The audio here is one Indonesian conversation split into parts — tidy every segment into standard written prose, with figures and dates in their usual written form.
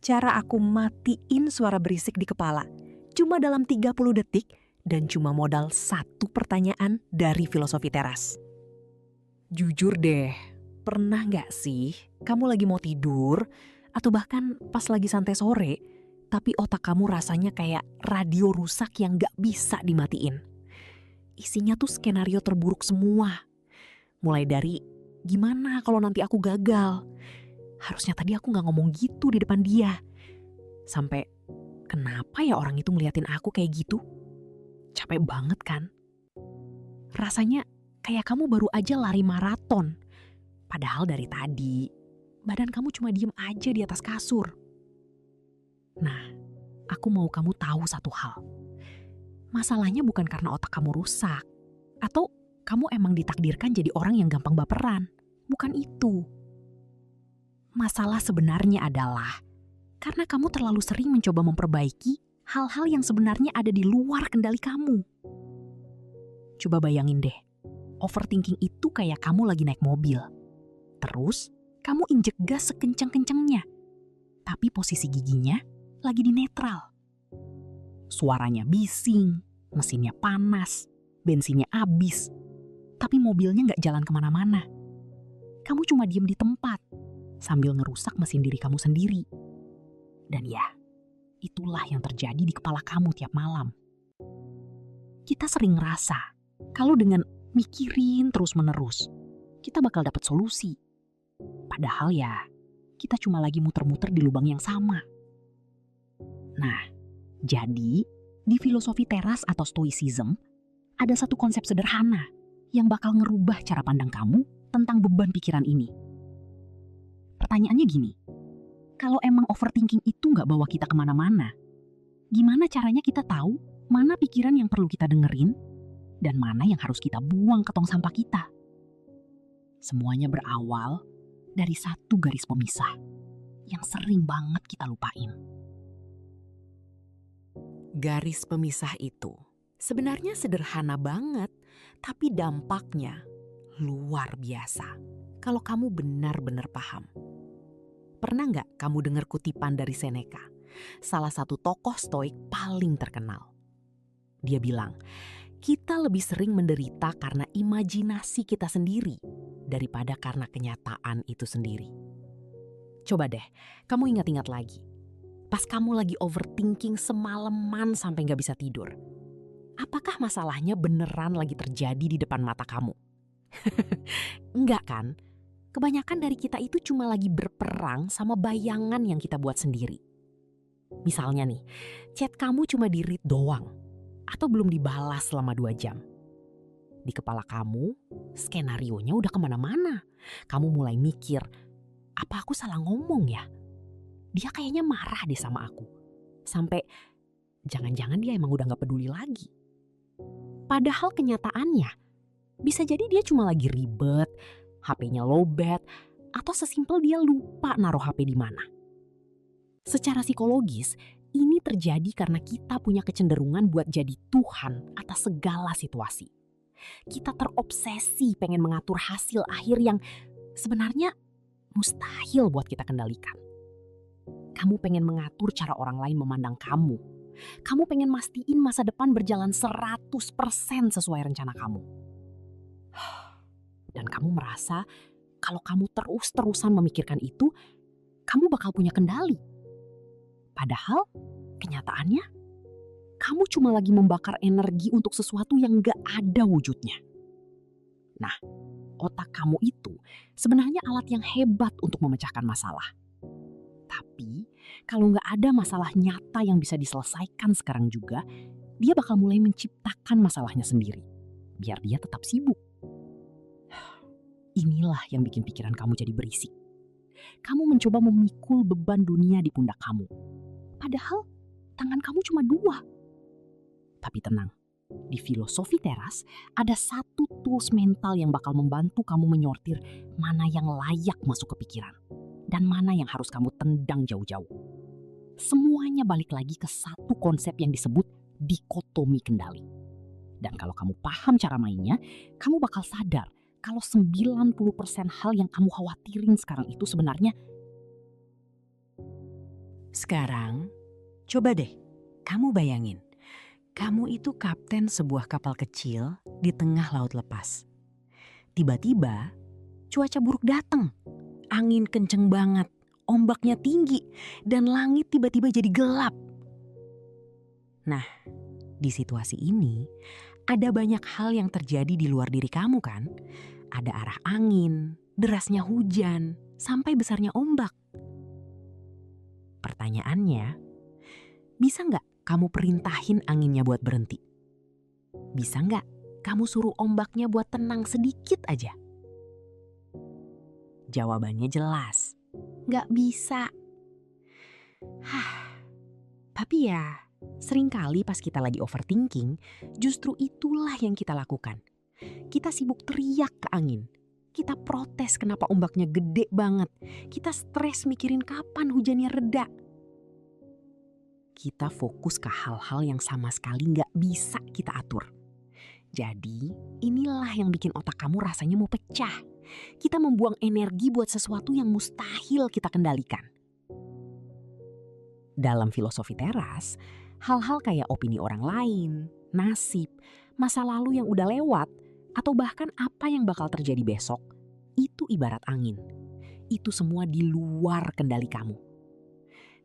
cara aku matiin suara berisik di kepala. Cuma dalam 30 detik dan cuma modal satu pertanyaan dari Filosofi Teras. Jujur deh, pernah nggak sih kamu lagi mau tidur atau bahkan pas lagi santai sore, tapi otak kamu rasanya kayak radio rusak yang nggak bisa dimatiin? Isinya tuh skenario terburuk semua. Mulai dari gimana kalau nanti aku gagal? Harusnya tadi aku nggak ngomong gitu di depan dia. Sampai kenapa ya orang itu ngeliatin aku kayak gitu? Capek banget kan? Rasanya kayak kamu baru aja lari maraton. Padahal dari tadi, badan kamu cuma diem aja di atas kasur. Nah, aku mau kamu tahu satu hal. Masalahnya bukan karena otak kamu rusak. Atau kamu emang ditakdirkan jadi orang yang gampang baperan. Bukan itu. Masalah sebenarnya adalah karena kamu terlalu sering mencoba memperbaiki hal-hal yang sebenarnya ada di luar kendali kamu. Coba bayangin deh, overthinking itu kayak kamu lagi naik mobil. Terus, kamu injek gas sekencang-kencangnya. Tapi posisi giginya lagi di netral. Suaranya bising, mesinnya panas, bensinnya habis. Tapi mobilnya nggak jalan kemana-mana. Kamu cuma diem di tempat, sambil ngerusak mesin diri kamu sendiri. Dan ya, itulah yang terjadi di kepala kamu tiap malam. Kita sering ngerasa, kalau dengan mikirin terus-menerus, kita bakal dapat solusi. Padahal ya, kita cuma lagi muter-muter di lubang yang sama. Nah, jadi di filosofi teras atau stoicism, ada satu konsep sederhana yang bakal ngerubah cara pandang kamu tentang beban pikiran ini. Pertanyaannya gini, kalau emang overthinking itu nggak bawa kita kemana-mana, gimana caranya kita tahu mana pikiran yang perlu kita dengerin dan mana yang harus kita buang ke tong sampah kita? Semuanya berawal dari satu garis pemisah yang sering banget kita lupain. Garis pemisah itu sebenarnya sederhana banget, tapi dampaknya luar biasa kalau kamu benar-benar paham. Pernah nggak kamu dengar kutipan dari Seneca, salah satu tokoh stoik paling terkenal? Dia bilang, kita lebih sering menderita karena imajinasi kita sendiri daripada karena kenyataan itu sendiri. Coba deh, kamu ingat-ingat lagi. Pas kamu lagi overthinking semalaman sampai nggak bisa tidur. Apakah masalahnya beneran lagi terjadi di depan mata kamu? Enggak kan? Kebanyakan dari kita itu cuma lagi berperang sama bayangan yang kita buat sendiri. Misalnya nih, chat kamu cuma di-read doang atau belum dibalas selama 2 jam. Di kepala kamu, skenarionya udah kemana-mana. Kamu mulai mikir, apa aku salah ngomong ya? Dia kayaknya marah deh sama aku. Sampai jangan-jangan dia emang udah gak peduli lagi. Padahal kenyataannya, bisa jadi dia cuma lagi ribet, HP-nya lowbat, atau sesimpel dia lupa naruh HP di mana. Secara psikologis, ini terjadi karena kita punya kecenderungan buat jadi Tuhan atas segala situasi. Kita terobsesi pengen mengatur hasil akhir yang sebenarnya mustahil buat kita kendalikan. Kamu pengen mengatur cara orang lain memandang kamu. Kamu pengen mastiin masa depan berjalan 100% sesuai rencana kamu. Dan kamu merasa kalau kamu terus-terusan memikirkan itu, kamu bakal punya kendali. Padahal kenyataannya, kamu cuma lagi membakar energi untuk sesuatu yang gak ada wujudnya. Nah, otak kamu itu sebenarnya alat yang hebat untuk memecahkan masalah. Tapi kalau gak ada masalah nyata yang bisa diselesaikan sekarang juga, dia bakal mulai menciptakan masalahnya sendiri, biar dia tetap sibuk. Inilah yang bikin pikiran kamu jadi berisik. Kamu mencoba memikul beban dunia di pundak kamu. Padahal tangan kamu cuma 2. Tapi tenang, di filosofi teras ada satu tools mental yang bakal membantu kamu menyortir mana yang layak masuk ke pikiran dan mana yang harus kamu tendang jauh-jauh. Semuanya balik lagi ke satu konsep yang disebut dikotomi kendali. Dan kalau kamu paham cara mainnya, kamu bakal sadar kalau 90% hal yang kamu khawatirin sekarang itu sebenarnya Sekarang, coba deh, kamu bayangin. Kamu itu kapten sebuah kapal kecil di tengah laut lepas. Tiba-tiba, cuaca buruk datang. Angin kenceng banget, ombaknya tinggi, dan langit tiba-tiba jadi gelap. Nah, di situasi ini, ada banyak hal yang terjadi di luar diri kamu kan? Ada arah angin, derasnya hujan, sampai besarnya ombak. Pertanyaannya, bisa nggak kamu perintahin anginnya buat berhenti? Bisa nggak kamu suruh ombaknya buat tenang sedikit aja? Jawabannya jelas, nggak bisa. Tapi ya, seringkali pas kita lagi overthinking, justru itulah yang kita lakukan. Kita sibuk teriak ke angin. Kita protes kenapa ombaknya gede banget. Kita stres mikirin kapan hujannya reda. Kita fokus ke hal-hal yang sama sekali nggak bisa kita atur. Jadi, inilah yang bikin otak kamu rasanya mau pecah. Kita membuang energi buat sesuatu yang mustahil kita kendalikan. Dalam filosofi teras, hal-hal kayak opini orang lain, nasib, masa lalu yang udah lewat, atau bahkan apa yang bakal terjadi besok, itu ibarat angin. Itu semua di luar kendali kamu.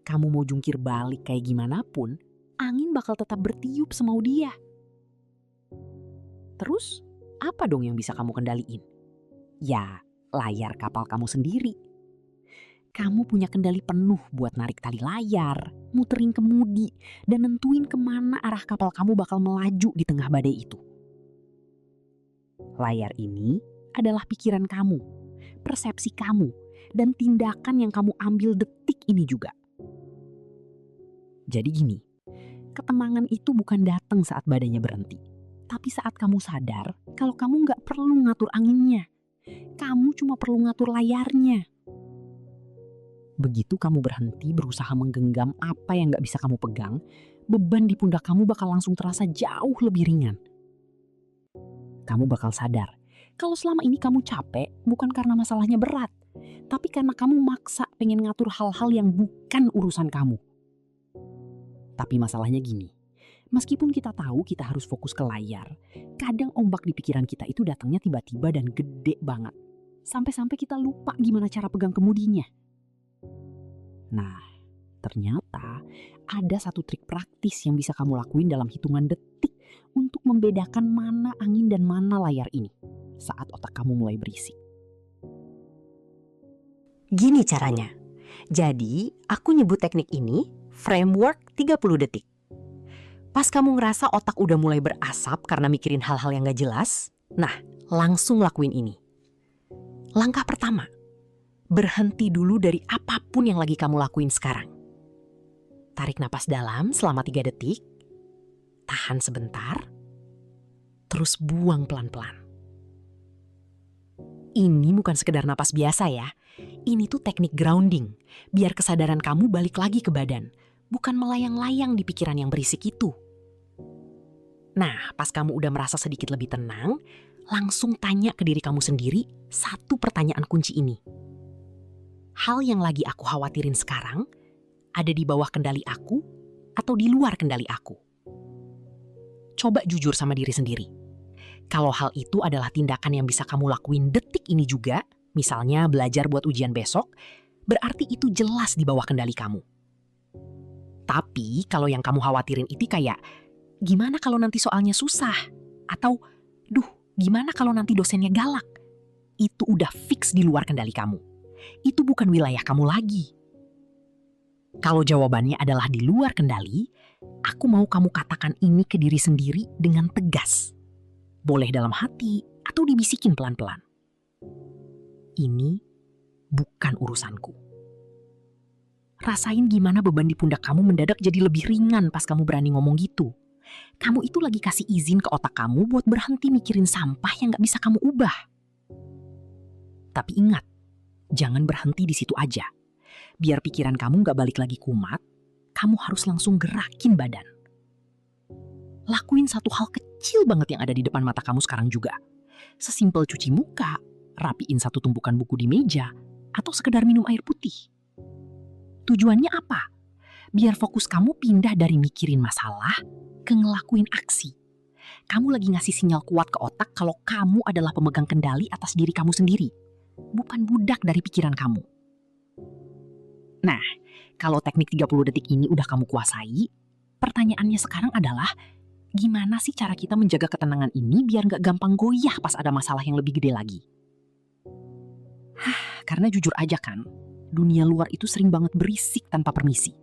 Kamu mau jungkir balik kayak gimana pun, angin bakal tetap bertiup semau dia. Terus, apa dong yang bisa kamu kendaliin? Ya, layar kapal kamu sendiri. Kamu punya kendali penuh buat narik tali layar, muterin kemudi, dan nentuin kemana arah kapal kamu bakal melaju di tengah badai itu. Layar ini adalah pikiran kamu, persepsi kamu, dan tindakan yang kamu ambil detik ini juga. Jadi gini, ketenangan itu bukan datang saat badainya berhenti, tapi saat kamu sadar kalau kamu nggak perlu ngatur anginnya. Kamu cuma perlu ngatur layarnya. Begitu kamu berhenti berusaha menggenggam apa yang gak bisa kamu pegang, beban di pundak kamu bakal langsung terasa jauh lebih ringan. Kamu bakal sadar, kalau selama ini kamu capek bukan karena masalahnya berat, tapi karena kamu maksa pengen ngatur hal-hal yang bukan urusan kamu. Tapi masalahnya gini, meskipun kita tahu kita harus fokus ke layar, kadang ombak di pikiran kita itu datangnya tiba-tiba dan gede banget. Sampai-sampai kita lupa gimana cara pegang kemudinya. Nah, ternyata ada satu trik praktis yang bisa kamu lakuin dalam hitungan detik untuk membedakan mana angin dan mana layar ini saat otak kamu mulai berisik. Gini caranya. Jadi, aku nyebut teknik ini framework 30 detik. Pas kamu ngerasa otak udah mulai berasap karena mikirin hal-hal yang gak jelas, nah, langsung lakuin ini. Langkah pertama, berhenti dulu dari apapun yang lagi kamu lakuin sekarang. Tarik napas dalam selama 3 detik, tahan sebentar, terus buang pelan-pelan. Ini bukan sekedar napas biasa ya, ini tuh teknik grounding, biar kesadaran kamu balik lagi ke badan, bukan melayang-layang di pikiran yang berisik itu. Nah, pas kamu udah merasa sedikit lebih tenang, langsung tanya ke diri kamu sendiri satu pertanyaan kunci ini. Hal yang lagi aku khawatirin sekarang ada di bawah kendali aku atau di luar kendali aku? Coba jujur sama diri sendiri. Kalau hal itu adalah tindakan yang bisa kamu lakuin detik ini juga, misalnya belajar buat ujian besok, berarti itu jelas di bawah kendali kamu. Tapi kalau yang kamu khawatirin itu kayak, gimana kalau nanti soalnya susah? Atau, gimana kalau nanti dosennya galak? Itu udah fix di luar kendali kamu. Itu bukan wilayah kamu lagi. Kalau jawabannya adalah di luar kendali, aku mau kamu katakan ini ke diri sendiri dengan tegas. Boleh dalam hati atau dibisikin pelan-pelan. Ini bukan urusanku. Rasain gimana beban di pundak kamu mendadak jadi lebih ringan pas kamu berani ngomong gitu. Kamu itu lagi kasih izin ke otak kamu buat berhenti mikirin sampah yang gak bisa kamu ubah. Tapi ingat, jangan berhenti di situ aja. Biar pikiran kamu gak balik lagi kumat, kamu harus langsung gerakin badan. Lakuin satu hal kecil banget yang ada di depan mata kamu sekarang juga. Sesimpel cuci muka, rapiin satu tumpukan buku di meja, atau sekedar minum air putih. Tujuannya apa? Biar fokus kamu pindah dari mikirin masalah ke ngelakuin aksi. Kamu lagi ngasih sinyal kuat ke otak kalau kamu adalah pemegang kendali atas diri kamu sendiri, bukan budak dari pikiran kamu. Nah, kalau teknik 30 detik ini udah kamu kuasai, pertanyaannya sekarang adalah, gimana sih cara kita menjaga ketenangan ini biar nggak gampang goyah pas ada masalah yang lebih gede lagi? Karena jujur aja kan, dunia luar itu sering banget berisik tanpa permisi.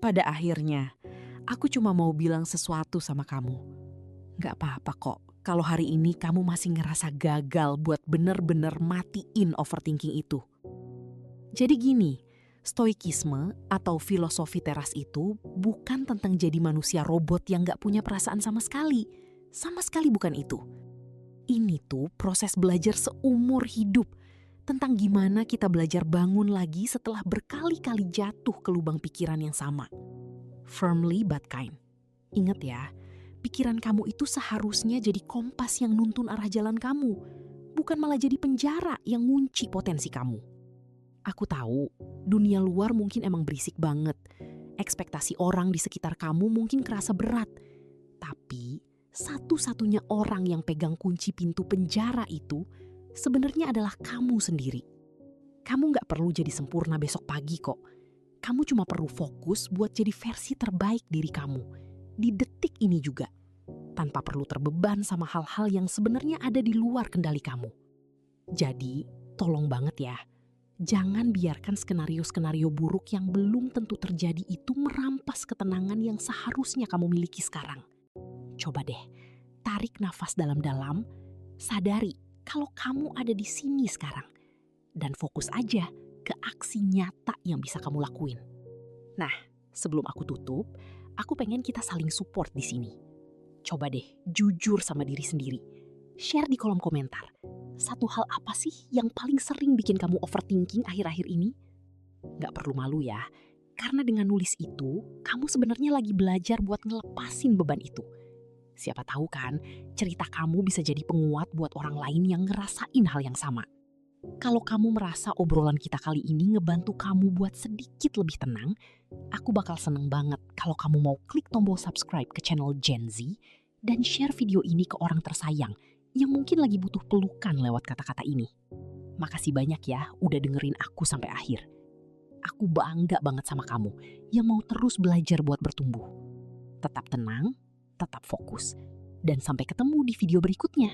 Pada akhirnya, aku cuma mau bilang sesuatu sama kamu. Gak apa-apa kok kalau hari ini kamu masih ngerasa gagal buat bener-bener matiin overthinking itu. Jadi gini, stoikisme atau filosofi teras itu bukan tentang jadi manusia robot yang gak punya perasaan sama sekali. Sama sekali bukan itu. Ini tuh proses belajar seumur hidup. Tentang gimana kita belajar bangun lagi setelah berkali-kali jatuh ke lubang pikiran yang sama. Firmly but kind. Ingat ya, pikiran kamu itu seharusnya jadi kompas yang nuntun arah jalan kamu. Bukan malah jadi penjara yang ngunci potensi kamu. Aku tahu, dunia luar mungkin emang berisik banget. Ekspektasi orang di sekitar kamu mungkin kerasa berat. Tapi, satu-satunya orang yang pegang kunci pintu penjara itu sebenarnya adalah kamu sendiri. Kamu gak perlu jadi sempurna besok pagi kok. Kamu cuma perlu fokus buat jadi versi terbaik diri kamu. Di detik ini juga. Tanpa perlu terbeban sama hal-hal yang sebenarnya ada di luar kendali kamu. Jadi, tolong banget ya. Jangan biarkan skenario-skenario buruk yang belum tentu terjadi itu merampas ketenangan yang seharusnya kamu miliki sekarang. Coba deh, tarik nafas dalam-dalam, sadari kalau kamu ada di sini sekarang. Dan fokus aja ke aksi nyata yang bisa kamu lakuin. Nah, sebelum aku tutup, aku pengen kita saling support di sini. Coba deh, jujur sama diri sendiri. Share di kolom komentar. Satu hal apa sih yang paling sering bikin kamu overthinking akhir-akhir ini? Gak perlu malu ya, karena dengan nulis itu, kamu sebenarnya lagi belajar buat ngelepasin beban itu. Siapa tahu kan, cerita kamu bisa jadi penguat buat orang lain yang ngerasain hal yang sama. Kalau kamu merasa obrolan kita kali ini ngebantu kamu buat sedikit lebih tenang, aku bakal seneng banget kalau kamu mau klik tombol subscribe ke channel Gen Z dan share video ini ke orang tersayang yang mungkin lagi butuh pelukan lewat kata-kata ini. Makasih banyak ya udah dengerin aku sampai akhir. Aku bangga banget sama kamu yang mau terus belajar buat bertumbuh. Tetap tenang, tetap fokus, dan sampai ketemu di video berikutnya.